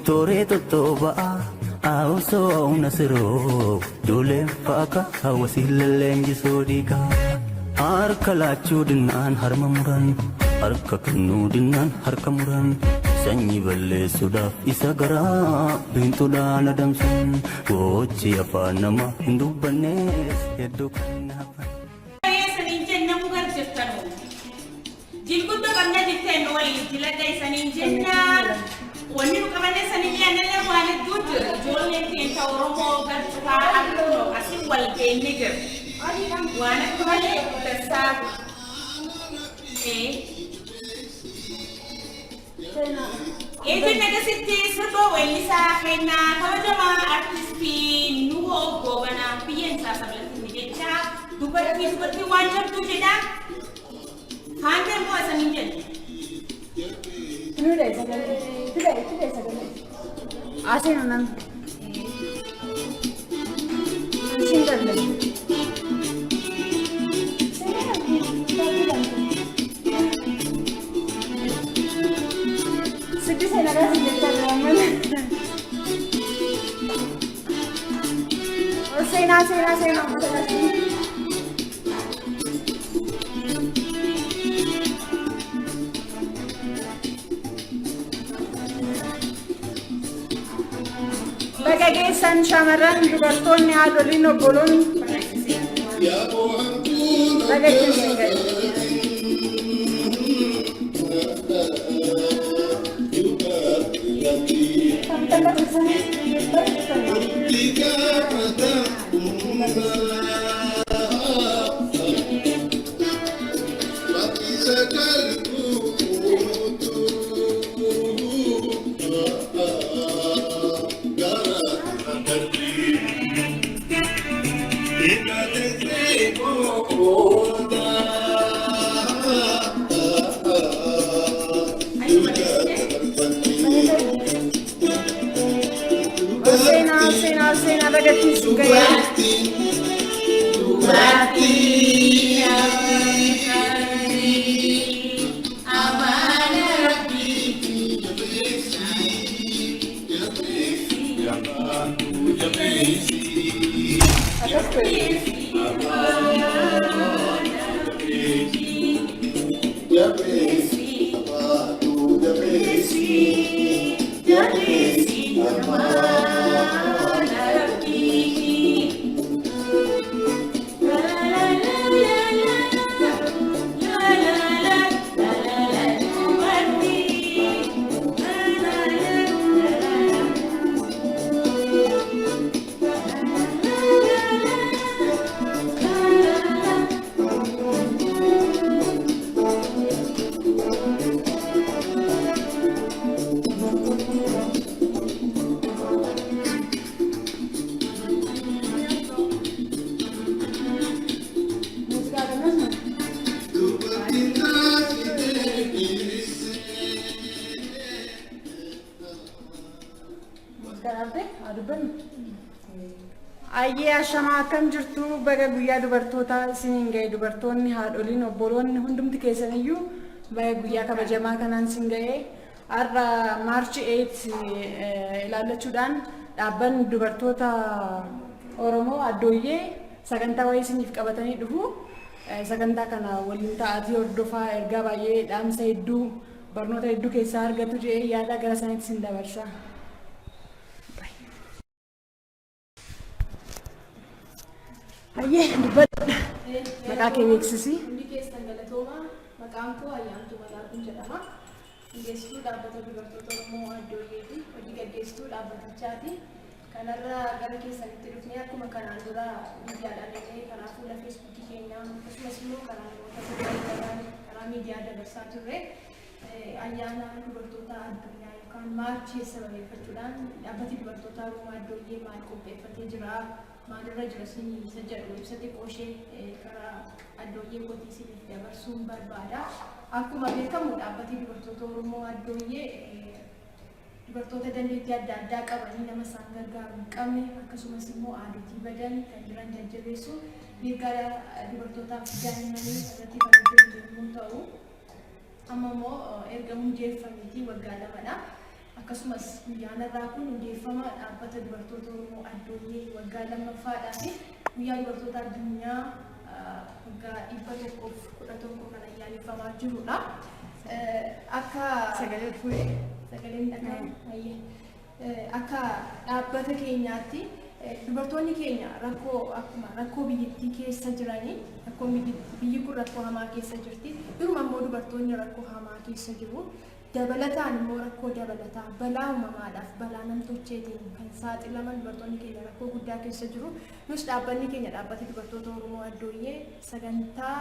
Toreto toba auso nasiro dole faka hawasilaleng jisodika arkalachu dinan harmamuran arka kanu dinan harkamuran sanyi balle sudaf isagara bintuda nadamsun gochi apa nama hindu banes edukan apa saninjen namugar jettanu jilguddo kamna jitten wali jiladay saninjenna wani kamane saninjen nalla wani dud jolle tenta oromo garta akko asin walde niger wana kamane tasa Ito nagasitti serba welisa kena kawajama artisti nuho gobana piyen sa sablan timidetcha dubarti wanjam tu jeda hande mo asaninjen today sagale ase nanan single Sedih saya nak kasih Instagram. Oh, saya nak kasih. Bagaikan syamaran dubartoonni haadholiin obboloonni bagaikan single. Sena bagatti sugaya Ayyee ashamaa akkam jirtu baga guyyaa dubartoota isiniin ga'e dubartoonni haadholiin obboloonni hundumti keessaniyyuu baga guyyaa kabajamaa kanaan isin ga'e har'a maarchi 8 ilaallachuudhaan dhaabbanni dubartoota Oromoo Addooyyee sagantaa wayii isiniif qabatanii dhufu sagantaa kana waliin ta'atii hordofaa ergaa baay'ee dhaamsa hedduu barnoota hedduu keessaa argatu jedhee yaada gara saniitti isin dabarsa. Ayyee dubbadha. Maqaa kee beeksisi. Hundi keessan galatooma. Maqaan koo Ayyaantuu Malaaquu jedhama. Hundeessituu dhaabbata dubartoota Oromoo Addooyyeeti. Hojii gaggeessituu dhaabbatichaati. Kanarra gara keessanitti dhufnee akkuma kanaan dura miidiyaadhaan illee karaa fuula feesbuukii keenyaa akkasumas immoo karaa namoota karaa miidiyaa dabarsaa turre ayyaana dubartoota addunyaa yookaan maarchii sababeeffachuudhaan dhaabbati dubartoota Oromoo Addooyyee maal qopheeffatee jira maalirra jira isa jedhu ibsate qooshee karaa Addooyyee kootii isiniif dabarsuun barbaada. Akkuma beekamu dhaabbati dubartoota Oromoo Addooyyee dubartoota dandeettii adda addaa qabanii nama isaan gargaaruu hin qabne akkasumas immoo aadootii badan kan jiran jajjabeessu mirga dubartootaaf daa'imanii irratti kan hojjetu yommuu ta'u amma immoo erga hundeeffameetii waggaa lamadha. akkasumas guyyaan irraa kun hundeeffama dhaabbata dubartoota Oromoo Addooyyee waggaa lammaffaadhaa fi guyyaa dubartoota addunyaa waggaa 111 kan ayyaaneffamaa jirudha. Akka sagaleen akka dhaabbata keenyaatti dubartoonni keenya rakkoo biyyattii keessa jiranii rakkoo biyyi kun rakkoo hamaa keessa jirti. Duruma immoo dubartoonni rakkoo hamaa keessa jiru. Dabalataan immoo rakkoo dabalataa balaa uumamaadhaaf balaa namtolcheetiin kan saaxilaman dubartoonni keenya rakkoo guddaa keessa jiru. Nus dhaabbanni keenya dhaabbata dubartoota Oromoo Addooyyee sagantaa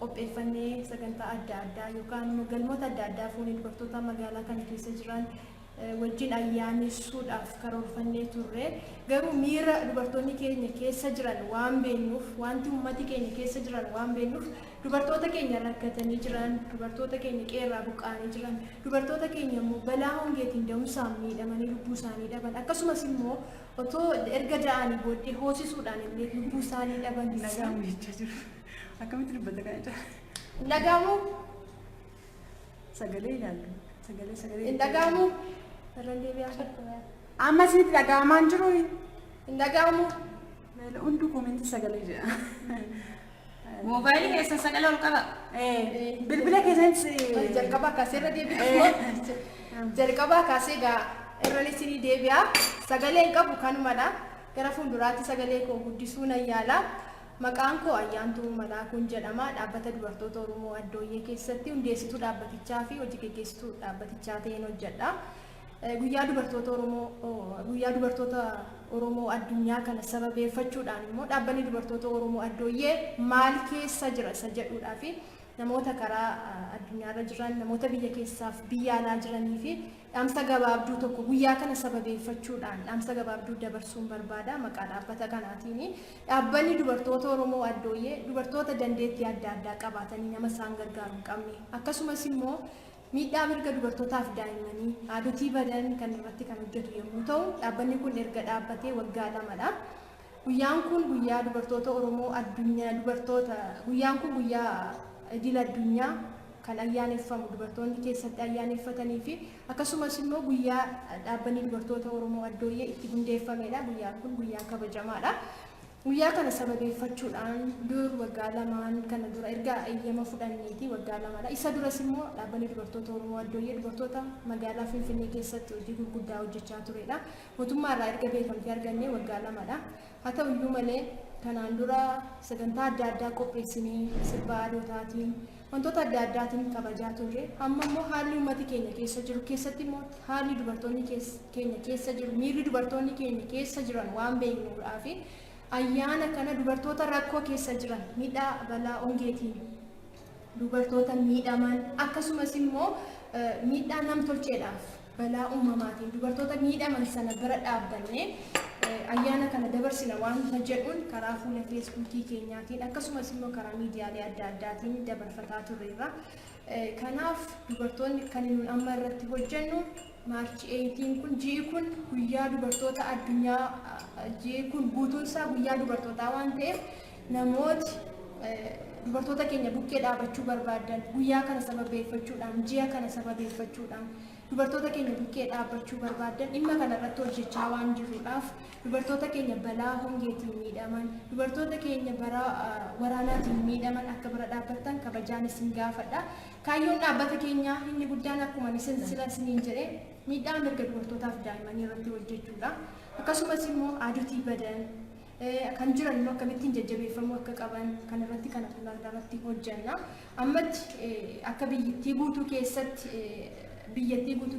qopheeffannee sagantaa adda addaa yookaan galmoota adda addaa fuunee dubartoota magaalaa kana keessa jiran wajjin ayyaanessuudhaaf karoorfannee turre. Garuu miira dubartoonni keenya keessa jiran waan beennuuf wanti uummati keenya keessa jiran waan beennuuf dubartoota keenya rakkatanii jiran dubartoota keenya qeerraa buqqaanii jiran dubartoota keenya immoo balaa hongeetiin da'umsaan miidhamanii lubbuu isaanii dhaban akkasumas immoo otoo erga da'anii booddee hoosisuudhaan illee lubbuu isaanii dhaban Nagamu jechaa jiru. Akkamitti dubbata kana jira? Nagamu Sagalee ilaallu. Sagalee. Nagamu irraan deebi'aa Amma isinitti dhaga'amaan jiru. Nagamu Hundi koomenti sagalee jira. Moobaayilii keessa sagalee ol qaba. Bilbila keessatti jalqabaa kaasee irra deebi'aa. Jalqabaa kaasee gaa irra isinii deebi'aa. Sagaleen qabu kanumadha. Gara fuulduraatti sagalee koo guddisuu nan yaala. Maqaan koo Ayyaantuu Malaakuun jedhama. Dhaabbata dubartoota Oromoo Addooyyee keessatti hundeessituu dhaabbatichaa fi hojii gaggeessituu dhaabbatichaa ta'een hojjedha. Guyyaa dubartoota Oromoo addunyaa kana sababeeffachuudhaan immoo dhaabbanni dubartoota Oromoo Addooyyee maal keessa jira isa jedhuudhaa fi namoota karaa addunyaarra jiran namoota biyya keessaaf biyya alaa jiranii fi dhaamsa gabaabduu tokko guyyaa kana sababeeffachuudhaan dhaamsa gabaabduu dabarsuun barbaada. Maqaa dhaabbata kanaatiin dhaabbanni dubartoota Oromoo Addooyyee dubartoota dandeettii adda addaa qabaatanii nama isaan gargaaru hin qabne akkasumas immoo miidhaa mirga dubartootaaf daa'immanii haadhotii badan kan irratti kan hojjetu yommuu ta'u dhaabbanni kun erga dhaabbatee waggaa lamadha. Guyyaan kun guyyaa dubartoota Oromoo addunyaa guyyaan kun guyyaa idil addunyaa kan ayyaaneffamu dubartoonni keessatti ayyaaneffatanii fi akkasumas immoo guyyaa dhaabbanni dubartoota Oromoo Addooyyee itti hundeeffamedha. Guyyaan kun guyyaa kabajamaadha. Guyyaa kana sababeeffachuudhaan dur waggaa lamaan kana dura erga eeyyama fudhanneeti waggaa lamadha. Isa duras immoo dhaabbanni dubartoota Oromoo Addooyyee dubartoota magaalaa Finfinnee keessatti hojii gurguddaa hojjechaa turedha. Mootummaarraa erga beekamtii argannee waggaa lamadha. Haa ta'u iyyuu malee kanaan dura sagantaa adda addaa qopheessinee sirba aadotaatiin wantoota adda addaatiin kabajaa turre. Amma immoo haalli uummati keenya keessa jiru keessatti immoo haalli dubartoonni keenya keessa jiru miirri dubartoonni keenya keessa jiran waan beeknuudhaa fi ayyaana kana dubartoota rakkoo keessa jiran miidhaa balaa hongeetiin dubartoota miidhaman akkasumas immoo miidhaa namtolcheedhaaf balaa uumamaatiin dubartoota miidhaman sana bira dhaabbannee ayyaana kana dabarsina waanta jedhuun karaa fuula feesbuukii keenyaatiin akkasumas immoo karaa miidiyaalee adda addaatiin dabarfataa turreerra. Kanaaf dubartoonni kan nuyi amma irratti hojjennu Maarchi 18 kun ji'i kun guyyaa dubartoota addunyaa ji'i kun guutuun isaa guyyaa dubartootaa waan ta'eef namooti dubartoota keenya bukkee dhaabachuu barbaadan guyyaa kana sababeeffachuudhaan ji'a kana sababeeffachuudhaan dubartoota keenya bukkee dhaabachuu barbaadan dhimma kana irratti hojjechaa waan jirruudhaaf dubartoota keenya balaa hongeetiin miidhaman dubartoota keenya bara waraanaatiin miidhaman akka bira dhaabbattan kabajaan isin gaafadha. Kaayyoon dhaabbata keenyaa inni guddaan akkuma isiniin jedhe miidhaa mirga dubartootaaf daa'immanii irratti hojjechuudha. Akkasumas immoo haadhotii badan kan jiran immoo akkamittiin jajjabeeffamuu akka qaban kan irratti kana irratti hojjenna. Ammatti akka biyyattii guutuu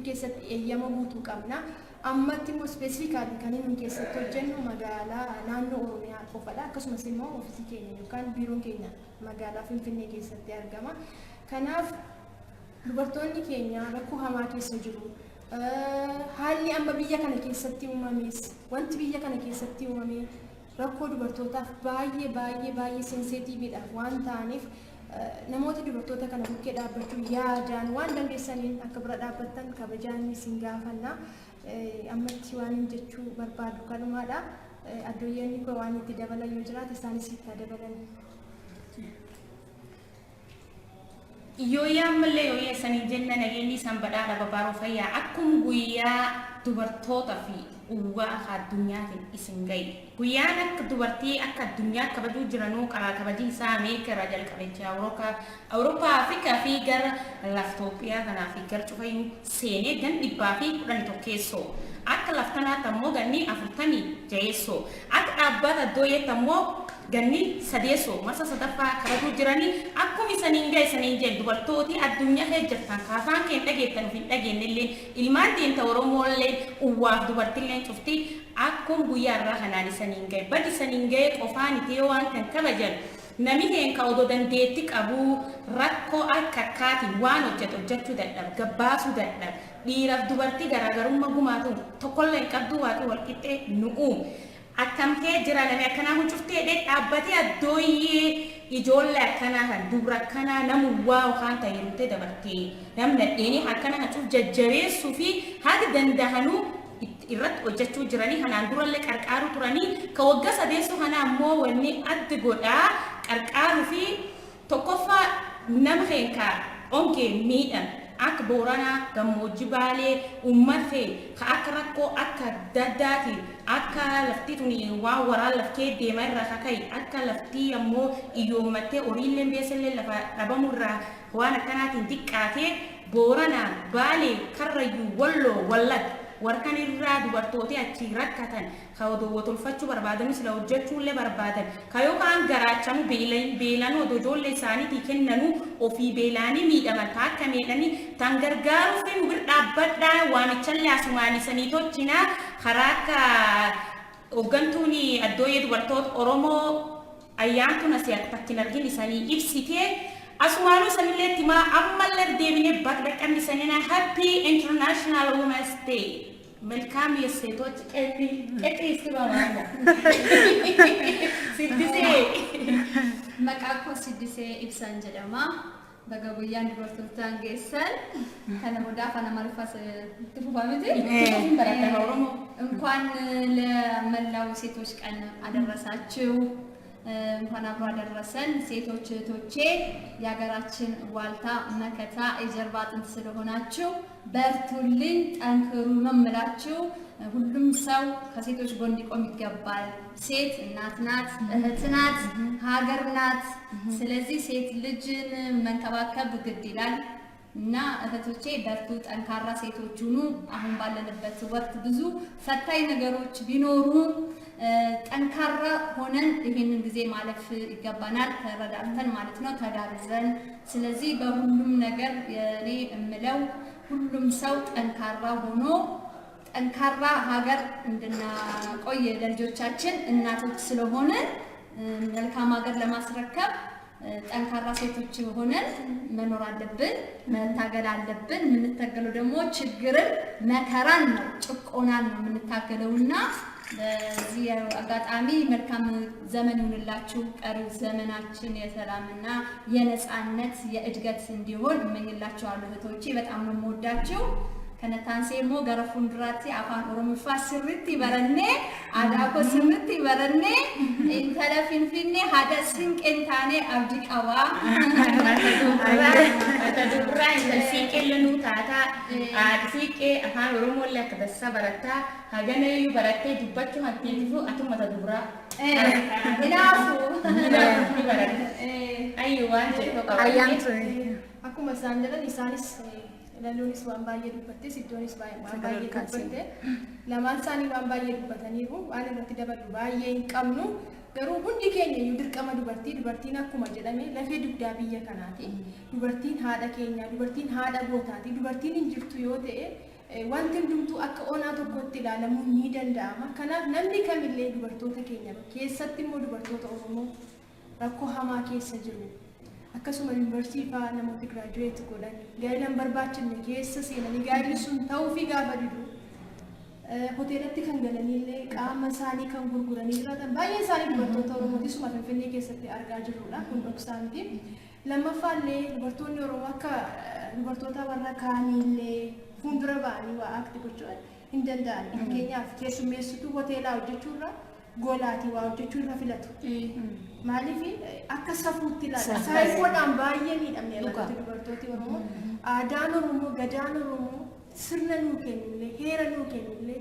keessatti eeyyama guutuu qabna. Ammatti immoo ispeesifikaali kan inni keessatti hojjennu magaalaa naannoo Oromiyaa qofadha. Akkasumas immoo ofiisii keenya yookaan biiroon keenya magaalaa Finfinnee keessatti argama. Kanaaf dubartoonni keenya rakkoo hamaa keessa jiru. Haalli amma biyya kana keessatti uumames wanti biyya kana keessatti uumame rakkoo dubartootaaf baay'ee sensitiividha waan ta'aniif namoota dubartoota kana bukkee dhaabbachuu yaadaan waan dandeessaniin akka bira dhaabbattan kabajaan isin gaafanna. Ammatti waan jechuu barbaadu kanumaadha. Addooyyeen koo waan itti dabalan yoo jiraate isaanis itti dabalan. Yooyyaa malee yooyyaa sanii jenna nageenyi isaan badhaadha babaaruu fayyaa akkuma guyyaa dubartoota fi uwwaa addunyaatiin isin gahe. Guyyaan akka dubartii akka addunyaa kabajuu jiranuu karaa kabajii isaa Ameerikaa irraa jalqabecha Awurooppaa Afrikaa fi gara Itoophiyaa kanaa fi gara cufayyuu seenee gan 111 akka laftanaatti ammoo ganni 46 akka dhaabbata dooyetti ammoo ganni 3 marsa sadaffaa kabajuu jiranii akkuma isaniin gahe isaniin jedhu dubartooti addunyaa hejjatan kaafaan keen dhageettan of hin dhageenyellee ilmaan deemta Oromoolee uwwaaf dubartillee cufti akkuma guyyaa irraa kanaan isaniin gahe baddi isaniin gahe qofaan itee waan kan kabajan nami heenka odoo dandeetti qabu rakkoo akka akkaatiin waan hojjechuu dadhabu gabbaasuu dadhabu dhiiraaf dubartii garaagarummaa gumaatu tokkollee qabdu waaqii walqixxee nu'u akkamtee jira namni akkanaa kun cuftee dhaabbatee addooyyee ijoollee akkanaa kan dubra akkanaa namu waa waan ta'eerutee dabartee namni dhedheenii akkanaa cuuf jajjabeessuu fi haati dandahanuu irratti hojjechuu jiranii kanaan durallee qarqaaruu turanii ka waggaa sadeessoo kana ammoo wanni adda godhaa qarqaaruu fi tokkoffaa nama heenkaa ongee miidhan akka Booranaa gammoojjii Baalee uummatee ka akka rakkoo akka daddaati akka laftii tuni waan waraan laftee deemaa irraa kakai akka laftii ammoo iyyoommattee horiillee beesellee lafa dhabamu irraa waan akkanaatiin xiqqaatee Booranaa Baalee Karrayyuu Walloo Wallagga warkan irraa dubartooti achi rakkatan ka odoo tolfachuu barbaadan sila hojjechuullee barbaadan ka yookaan garaachamu beelan odoo ijoollee isaaniitii kennanu ofii beelaanii miidhaman akka miidhanii tan gargaaruu fi nu bira dhaabbadhaa waamichallee asumaanisanii tolchinaa karaa akka hooggantuun addooyyee dubartoota Oromoo ayyaantuun asii akka fakkiin argin isaanii ibsitee Asumanu sanillee timaa ammallee deebinee bakka qabni sanina Happy International Women's Day. Melkaam የሴቶች ቀን ባባላ ሲድሴ መቃኮ ሲድሴ ኢብሳን ጀደማ በገቡያን ዲቨርቶታን ጌሰን ከነሙዳ ከነማልፋስ ትፉባምቲ እንኳን ለመላው ሴቶች ቀን አደረሳችሁ እንኳን አብሮ አደረሰን ሴቶች እህቶቼ ያገራችን ዋልታ መከታ የጀርባ አጥንት ስለሆናችሁ በርቱልኝ ጠንክሩ ነው የምላችሁ ሁሉም ሰው ከሴቶች ጎን ሊቆም ይገባል ሴት እናት ናት እህት ናት ሀገር ናት ስለዚህ ሴት ልጅን መንከባከብ ግድ ይላል እና እህቶቼ በርቱ ጠንካራ ሴቶች ሁኑ አሁን ባለንበት ወቅት ብዙ ፈታኝ ነገሮች ቢኖሩ ጠንካራ ሆነን ይሄንን ጊዜ ማለፍ ይገባናል ተረዳርተን ማለት ነው ተዳርዘን ስለዚህ በሁሉም ነገር እኔ እምለው ሁሉም ሰው ጠንካራ ሆኖ ጠንካራ ሀገር እንድናቆይ ለልጆቻችን እናቶች ስለሆነ መልካም ሀገር ለማስረከብ ጠንካራ ሴቶች ሆነን መኖር አለብን መታገል አለብን የምንታገለው ደግሞ ችግርን መከራን ነው ጭቆናን ነው የምንታገለውና በዚህ አጋጣሚ መልካም ዘመን ይሁንላችሁ ቀሪው ዘመናችን የሰላምና የነጻነት የእድገት እንዲሆን እመኝላችኋለሁ እህቶቼ በጣም ነው የምወዳችሁ ከነታንሴሞ ገረፉንድራቲ አፋን ኦሮሞፋ ስርት ይበረኔ አዳኮ ስርት ይበረኔ ኢንተለፊንፊኔ ሀደ ሲንቄንታኔ አብዲ ቀዋ ተዱራ ሲንቄልኑ ታታ አድሲቄ አፋን ኦሮሞ ለከደሳ በረታ ሀገነዩ በረቴ ዱባቹ ሀቲፉ አቱማ ተዱራ ኢናፉ በረቴ አይዋን ጀቶ አያንቱ አኩማ ሳንደለን ኢሳኒስ ለሉኒስ ዋን ባየ ዱበቴ ሲዶኒስ ዋን ባየ ዱበቴ ለማንሳኒ ዋን ባየ ዱበተኒሩ ዋን ረቲ ደበሉ ባየ እንቀምኑ ገሩ ሁንዲ ኬኛ ይድርቀማ ዱበርቲን አኩማ ጀደሜ ለፌ ዱብዳ ብየ ከናቲ ዱበርቲን ሃዳ ኬኛ ዱበርቲን ሃዳ ቦታቲ ዱበርቲን እንጅርቱ ዮቴ wantin dumtu akka ona tokkotti ilaalamu ni danda'ama kanaaf namni kamillee dubartoota keenya keessatti immoo dubartoota Oromoo rakkoo hamaa keessa jiru akkasuma yuunivarsiitii faa namoota giraajuweetii godhan gaa'elan barbaachifne keessa seenanii gaa'elli sun ta'uu fi gaafa didu hoteelatti kan galanillee qaama isaanii kan gurguranii jiraatan baay'een isaanii dubartoota Oromooti suma Finfinnee keessatti argaa jirrudha kun dhoksaa miti lammaffaallee dubartoonni Oromoo akka dubartoota warra kaaniillee fuuldura ba'anii waa akti gochuun hin danda'ani fakkeenyaaf keessummeessituu hoteelaa hojjechuurra golaati waa hojjechuu irra filatu. Maaliif akka safuutti ilaala. Saayifoodhaan baay'ee miidhamne dubartooti Oromoo. Aadaan Oromoo, gadaan Oromoo sirna nuu kennullee, heera nuu kennullee,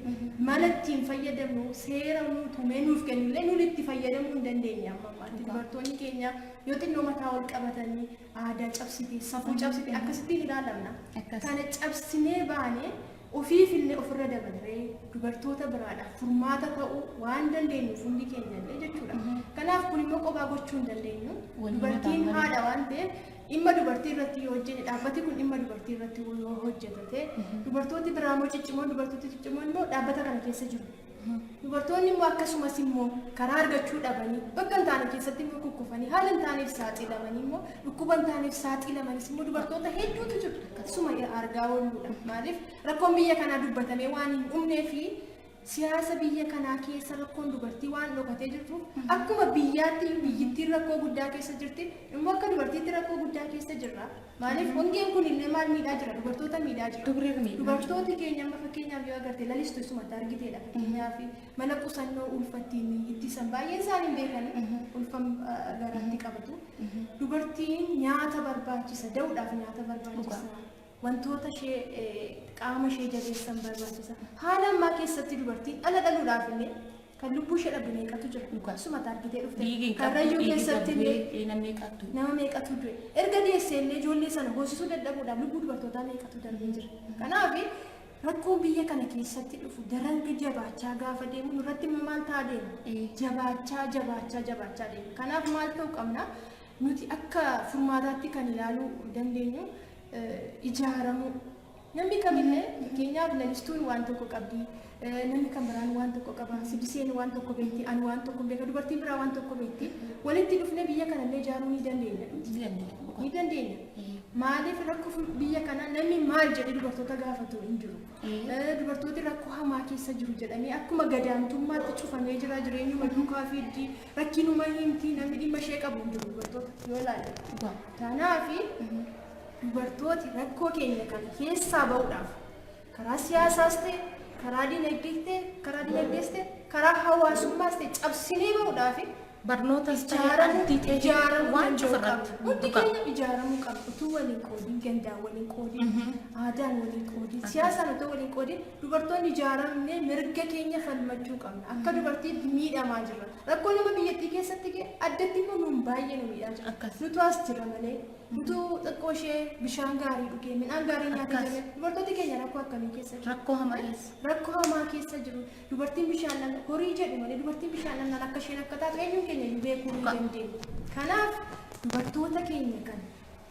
mala ittiin fayyadamnu, seera nuu tumee nuuf kennullee nuti itti fayyadamuu hin dandeenye amma ammaatti. Dubartoonni keenya yoo xinnoo mataa ol qabatanii aadaa cabsitee, safuu cabsitee akkasittiin ilaalamna. Kana cabsinee baanee ofiifillee ofirra dabarree dubartoota biraadhaaf furmaata ta'uu waan dandeenyuuf hundi keenyallee jechuudha. Kanaaf kun immoo kophaa gochuu hin dandeenyu. Dubartiin haadha waan ta'eef dhimma dubartii irratti yoo hojjenne dhaabbati kun dhimma dubartii irratti yoo hojjetate dubartooti biraa immoo ciccimoo dubartooti ciccimoo immoo dhaabbata kana keessa jiru. Dubartoonni immoo akkasumas immoo karaa argachuu dhabanii bakka hin taane keessatti immoo kukkufanii haala hin taaneef saaxilamanii immoo dhukkuba hin taaneef saaxilamanis immoo dubartoota hedduutu jiru. Akkasuma argaa oolluudha. Maaliif rakkoon biyya kanaa dubbatamee waan hin dhumnee fi siyaasa biyya kanaa keessa rakkoon dubartii waan dhokatee jirtuuf akkuma biyyaatti biyyittiin rakkoo guddaa keessa jirti immoo akka dubartiitti rakkoo guddaa keessa jirra. Maaliif hongeen kun illee maal miidhaa jira dubartoota miidhaa jira. Dubartooti keenya amma fakkeenyaaf yoo agarte lalistuu isumatti argiteedha. Fakkeenyaaf mala qusannoo ulfattiin ittisan baay'een isaanii beekanii ulfam garatti qabatu. Dubartiin nyaata barbaachisa da'uudhaaf nyaata barbaachisa. Wantoota ishee qaama ishee jabeessan barbaachisa. Haala ammaa keessatti dubartiin dhala dhaluudhaaf illee kan lubbuu ishee dhabdu meeqatu jira. Sumata argitee dhufte. Karrayyuu keessatti illee nama meeqatu du'e. Erga deessee illee ijoollee sana hoosisuu dadhabuudhaaf lubbuu dubartootaa meeqatu darbee jira. Kanaaf rakkoon biyya kana keessatti dhufu daranga jabaachaa gaafa deemu nurratti maal ta'a deema. Jabaachaa deema. Kanaaf maal ta'uu qabna nuti akka furmaataatti kan ilaaluu dandeenyu. Ijaaramu namni kamillee fakkeenyaaf lalistuun waan tokko qabdi namni kan biraan waan tokko qaba sibiseen waan tokko beekti ani waan tokko beeka dubartiin biraa waan tokko beekti walitti dhufnee biyya kanallee ijaaruu ni dandeenya. Maaliif rakkoo biyya kana namni maal jedhee dubartoota gaafatu hin jiru. Dubartooti rakkoo hamaa keessa jiru jedhamee akkuma gadaantummaatti cufamee jira jireenyuma duukaa fi rakkinuma himti namni dhimma ishee qabu hin jiru dubartoota yoo ilaalle. Kanaafi dubartooti rakkoo keenya kana keessaa ba'uudhaaf karaa siyaasaas ta'e karaa dinagdees ta'e karaa hawaasummaas ta'e cabsinee ba'uudhaaf barnoota ijaaramuu waan cufarratti hundi keenya ijaaramuu qabu. Utuu waliin qoodiin gandaan waliin qoodiin aadaan waliin qoodiin siyaasaan otoo waliin qoodiin dubartoonni ijaaramnee mirga keenya falmachuu qabna. Akka dubartiitti miidhamaa jirra. Rakkoo nama biyyattii keessatti addatti immoo nuun baay'ee nu miidhaa jira. Nutu as jira malee nutu xiqqoo ishee bishaan gaarii dhugee midhaan gaarii nyaatee jirre dubartooti keenya rakkoo akkamii keessa jiru? Rakkoo hamaa keessa jiru. Dubartiin bishaan nan horii jedhu malee dubartiin bishaan nan akka isheen akka taatu eenyuun keenya hin beekuu hin dandeenyu. Kanaaf dubartoota keenya kan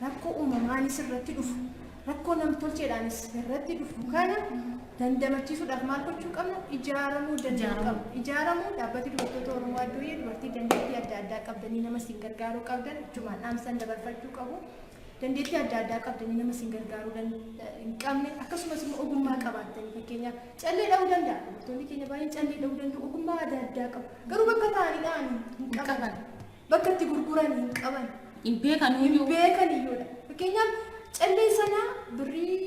rakkoo uumamaanis irratti dhufu rakkoo namtolcheedhaanis irratti dhufu kana dandamachiisuudhaaf maal gochuu qabna? Ijaaramuu danda'uu qabna. Ijaaramuu dhaabbati dubartoota Oromoo Addooyyee dubartii dandeettii adda addaa qabdanii nama siin gargaaruu qabdan jechuun dhaamsan dabarfachuu qabu. Dandeettii adda addaa qabdanii nama siin gargaaruu hin qabne akkasumas immoo ogummaa qabaattanii fakkeenyaaf callee dha'uu danda'a. Dubartoonni keenya baay'een callee dha'uu danda'u ogummaa adda addaa qabu. Garuu bakka taa'anii dha'an hin qaban. Bakka itti gurguran hin qaban. Hin beekan iyyuudha. Fakkeenyaaf callee sana birrii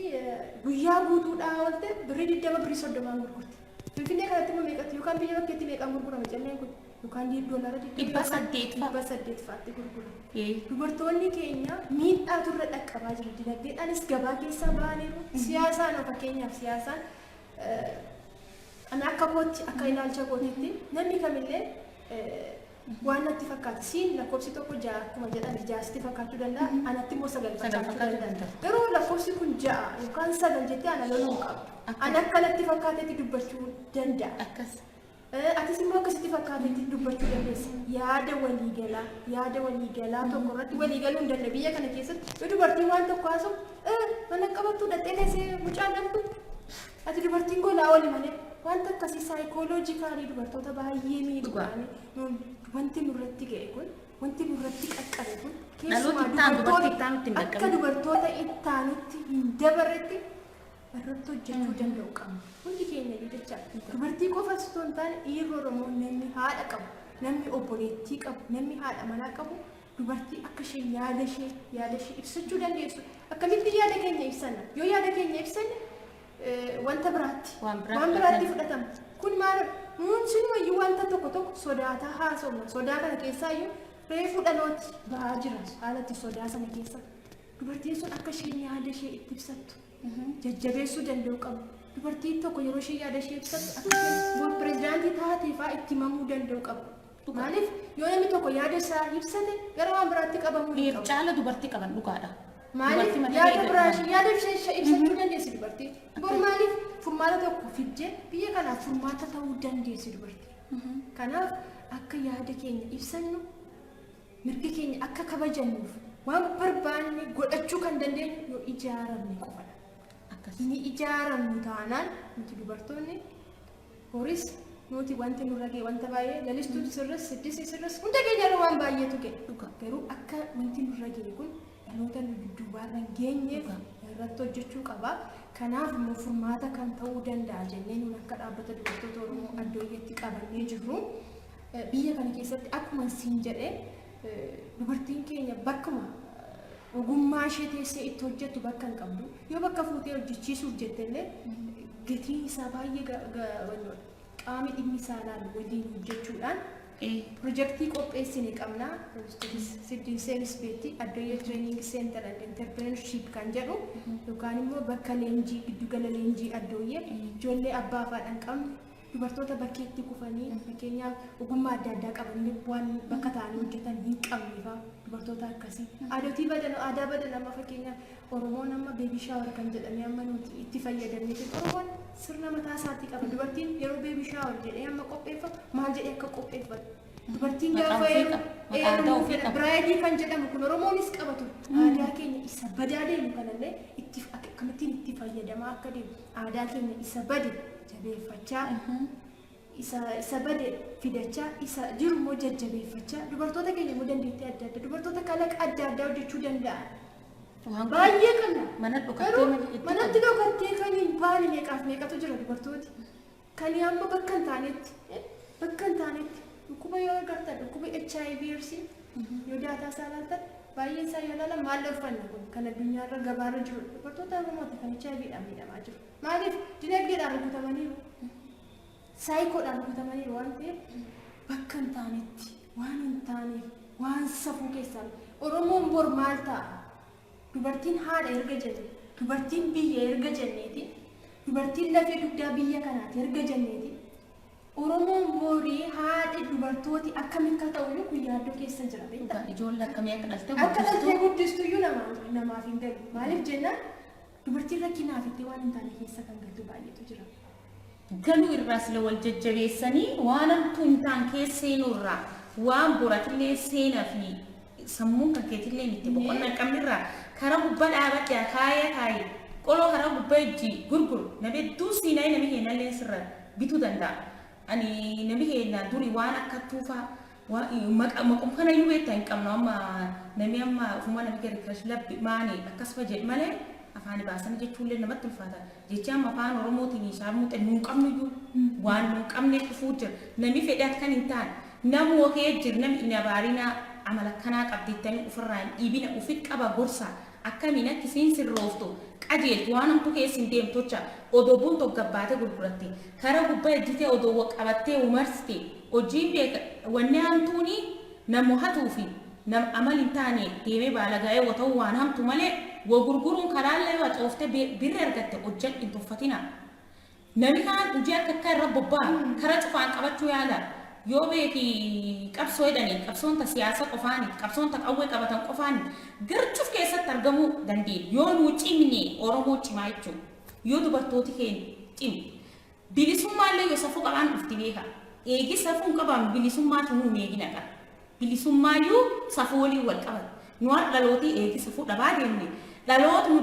guyyaa guutuudhaa oolte birrii 20 birrii 30 gurgurti. Finfinnee kanatti immoo meeqatti yookaan biyya bakkeetti meeqaan gurgurama calleen kun yookaan $800 fa'aatti gurgurama. Dubartoonni keenya miidhaatu irra dhaqqabaa jiru. Dinagdeedhaanis gabaa keessaa ba'aniiru. Siyaasaan fakkeenyaaf siyaasaan ana akka kootti akka ilaalcha kootiitti namni kamillee waan natti fakkaata siin lakkoofsi tokko ja'a akkuma jedhan jaasti fakkaachuu danda'a anatti immoo 9 fakkaachuu danda'a garuu lakkoofsi kun ja'a yookaan 9 jettee ana loluu qabu ana akkanatti fakkaatetti dubbachuu danda'a akkas atis immoo akkasitti fakkaatetti dubbachuu dandeessa yaada waliigalaa tokko irratti waliigaluu hin danda'u biyya kana keessatti yoo dubartiin waan tokko haasa'u mana qabattuu dhattee teessee mucaan dhabdu ati dubartiin golaa oli malee wanta akkasii saayikooloojikaalii dubartoota baay'ee miidhuudhaan wanti nurratti ga'e kun wanti nurratti qaqqabe kun keessumaa akka dubartoota ittaanutti hin dabarretti irratti hojjechuu danda'u qabna. Hundi keenya jecha dubartii qofa osoo hin taane dhiirri Oromoo namni haadha qabu namni obboleettii qabu namni haadha manaa qabu dubartii akka isheen yaada ishee ibsachuu dandeessu akkamitti yaada keenya ibsanna yoo yaada keenya ibsanne wanta biraatti waan biraatti fudhatama kun Sinuma iyyuu wanta tokko sodaataa haasofna. Sodaa kana keessaa iyyuu reefuu dhalooti ba'aa jira haalatti sodaa sana keessa. Dubartiin sun akka isheen yaada ishee itti ibsattu jajjabeessuu danda'u qabu. Dubartiin tokko yeroo ishee yaada ishee ibsattu akka isheen pirezidaantii taatee fa'aa itti himamuu danda'u qabu. Maaliif yoo namni tokko yaada isaa ibsate gara waan biraatti qabamuu ni qabu. Caala dubartii qaban dhugaadha. Maaliif yaada biraa yaada ishee ibsachuu dandeessi dubartiin. Bor maaliif furmaata tokko fiddee biyya kanaaf furmaata ta'uu dandeessi dubartiin. Kanaaf akka yaada keenya ibsannu mirga keenya akka kabajannuuf waan barbaanne godhachuu kan dandeenyu yoo ijaaramne qofadha. Akkasii ijaaramnu taanaan nuti dubartoonni horis nuti wanti nurra ga'e wanta baay'ee lalistuu sirras siddisii sirras hunda keenya waan baay'eetu ga'e. Garuu akka wanti nurra ga'e kun dhaloota nu dudduubaarra geenyeef irratti hojjechuu qaba. Kanaaf immoo furmaata kan ta'uu danda'a jennee nuun akka dhaabbata dubartoota Oromoo addooyyatti qabannee jirru. Biyya kana keessatti akkuma siin jedhee dubartiin keenya bakkuma ogummaa ishee teessee itti hojjettu bakka hin qabdu. Yoo bakka fuutee hojjechiisuuf jettellee gatiin isaa baay'ee qaamni dhimmi isaa ilaalu waliin hojjechuudhaan pirojektii qopheessine qabna. Siddii seenisbeetti addooyyee tireeningi seentar and interpreneurship kan jedhu yookaan immoo bakka leenjii giddugala leenjii addooyyee ijoollee abbaa faadhaan qabne dubartoota bakkeetti kufanii fakkeenyaaf ogummaa adda addaa qabanii waan bakka ta'anii hojjetan hin qabneefaa dubartoota akkasii aadaa badan amma fakkeenyaaf Oromoon amma beebii shaawar kan jedhamee amma nuti itti fayyadamne Oromoon sirna mataa isaatii qaba. Dubartiin yeroo beebii shaawar jedhee amma qopheeffatu maal jedhee akka qopheeffatu dubartiin gaafa biraayidii kan jedhamu kun Oromoonis qabatu aadaa keenya isa badaa deemu kanallee itti akkamittiin itti fayyadamaa akka deemu aadaa keenya isa bade jabeeffachaa isa bade fidachaa isa jiru immoo jajjabeeffachaa dubartoota keenya immoo dandeettii adda addaa dubartoota kalaqa adda addaa hojjechuu danda'an. Baay'ee kana manatti dhokattee kan hin baane meeqatu jira dubartooti kan amma bakka hin taanetti dhukkuba yoo agartan dhukkuba HIV/AIDS yoo daataa isaa laaltan baay'een isaa yoo ilaalan maal uffanna kun kan addunyaarra gabaarra jiru dubartoota Oromooti kan HIVdhaan miidhamaa jiru. Maaliif dinagdeedhaan rukutamaniiru saayikoodhaan rukutamaniiru waan ta'eef bakka hin taanetti waan hin taaneef waan safuu keessaa Oromoon bor maal ta'a? Dubartiin haadha erga jenne dubartiin biyya erga jenneeti dubartiin lafee dugdaa biyya kanaati erga jenneeti Oromoon borii haadha dubartooti akkamiin akka ta'u kun yaaddoo keessa jira. Ijoollee akkamii akka dhaltee guddistu iyyuu namaaf hin galu. Maaliif jennaan dubartiin rakkinaaf itti waan hin taane keessa kan galtu baay'eetu jira. Galuu irraas wal jajjabeessanii waan hamtuu hin taane keessa seenurraa waan boratillee seenaa fi sammuun kan keetillee itti boqonnaa qabnirraa karaa gubbaa dhaabadhaa kaayee qoloo karaa gubbaa ijji gurguru nama hedduu siinaa nama heenallee sirra bituu danda'a. Ani nabi heena duri waan akka tuufaa maqum kana iyyuu beektaa hin qabnu amma namni amma ufuma nabi gadi kash labbi maani akkasuma jedhu malee afaan baasan jechuullee namatti ulfaata. Jecha amma afaan Oromootiin shaarmuuxe nuun qabnu iyyuu waan nuun qabne dhufuu jira. Namni fedhaat kan hin taane namu wakee jira namni inni abaarinaa amala kanaa qabdeettanii ofirraa hin dhiibina ofitti qaba gorsa akkamiin akka isiin sirrooftu qajeeltu waan hamtu keessin deemtocha odoo bunto gabbaate gurguratte karaa gubbaa ejjitee odoo qabattee umarsite hojiin beeka wanni hamtuuni namu hatuufi nam amal hin taane deemee baalagaa'ee wata'u waan hamtu malee gurguruun karaallee yoo coofte birra argatte hojjan hin tuffatina. Namni kaan hojii akka irra bobbaa karaa cufaan qabachuu yaala. Yoo beeki qabsoo jedhanii qabsoon ta siyaasa qofaani qabsoon ta qawwee qabatan qofaani garchuuf keessatti argamuu dandeenya. Yoo nu cimne Oromoo cimaa jechuudha. Yoo dubartooti keenya cimne bilisummaallee yoo safuu qabaan dhufti beeka. Eegi safuun qabaan bilisummaatu nu meegina qaba. Bilisummaayyuu safuu waliin wal qabata. Nu har'a dhalootii eegi safuu dhabaa deemne dhaloota nu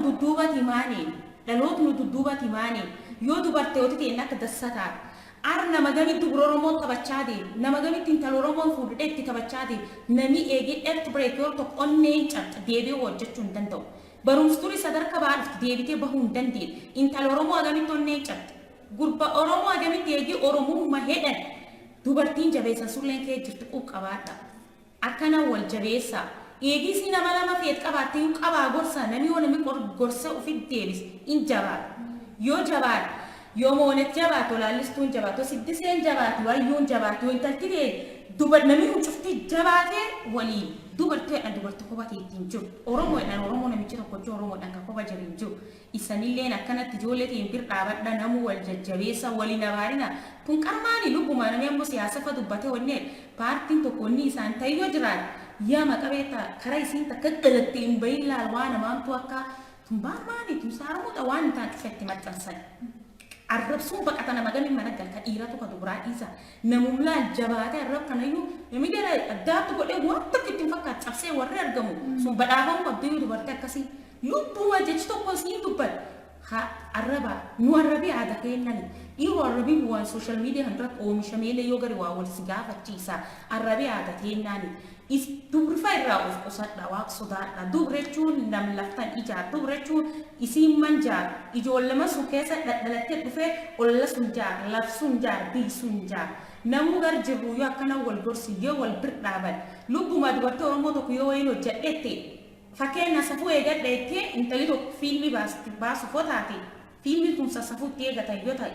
dudduubati maaneen yoo dubartooti keenya akka dassataa nama gamitti gurra Oromoo taphachaa deemu nama gamitti intala Oromoon fuudhee itti taphachaa deemu namni eegee dheerti bireek yoo tokko onneen cabxa deebi'ee hojjechuu hin danda'u. Barumsi turii sadarkaa baadhufti deebitee bahuu hin dandeenye intala Oromoo agamitti onneen cabxa gurba Oromoo agamitti eegee Oromummaa hedhan dubartiin jabeessan sulleen kee jirtu quqqabaadha akkana wal jabeessaa eegii si nama lama feet qabaattee qabaa gorsa namni yoo namni gorsa ofitti deebis in jabaadha yoo jabaadha. yoomonet jabaatu laallistuun jabaatu siddiseen jabaatu wayyuun jabaatu intaltire dubar namni cufti jabaate waliin dubarteedhaan dubartii kophatee ittiin jiru oromoodhaan oromoo namichi tokko jiru oromoodhaan kan kopha jiru jiru isanilleen akkanatti ijoolleetiin bir dhaabadha namu wal jajjabeessa waliin abaarina kun qarmaani lubbuma namni ammoo siyaasa fa dubbate wanneen paartiin tokko inni isaan tayyoo jiraan yaa maqabeeta karaa isiin takka galatti hin bahin laal waan namaamtu akka tumbaarmaani tumsaaramuudha waan isaan cufetti maxxansan. Arrabsuun baqatana magani mana galka dhiiratu ka duraa isa namumlaan jabaatee arrab kanayyuu namni gara addaatu godhee waan tokko ittiin fakkaatu cabsee warri argamu sun badhaafamuu qabduu dubartii akkasii lubbuma jechi tokko siin dubbat ha arraba nu arrabii aada kennani dhiiroo arrabii waan sooshaal miidiyaa irratti oomishameelee yoo gari waa wal si gaafachiisa arrabii aada kennani is dubrifaa irraa of qusadha waaq sodaadha dubrechuun nam laftan ijaar dubrechuun isiin manjaar ijoollama sun keessa dhalattee dhufee olla sun jaar laf sun jaar bii sun jaar namuu gar jirru yoo akkana wal gorsi yoo wal bir dhaaban lubbuma dubartii oromoo tokko yoo wayin hojjadheette fakkeenya safuu eegadheettee intali tokko fiilmii baasu fotaate fiilmii kun sassafuutti eegata yoo ta'e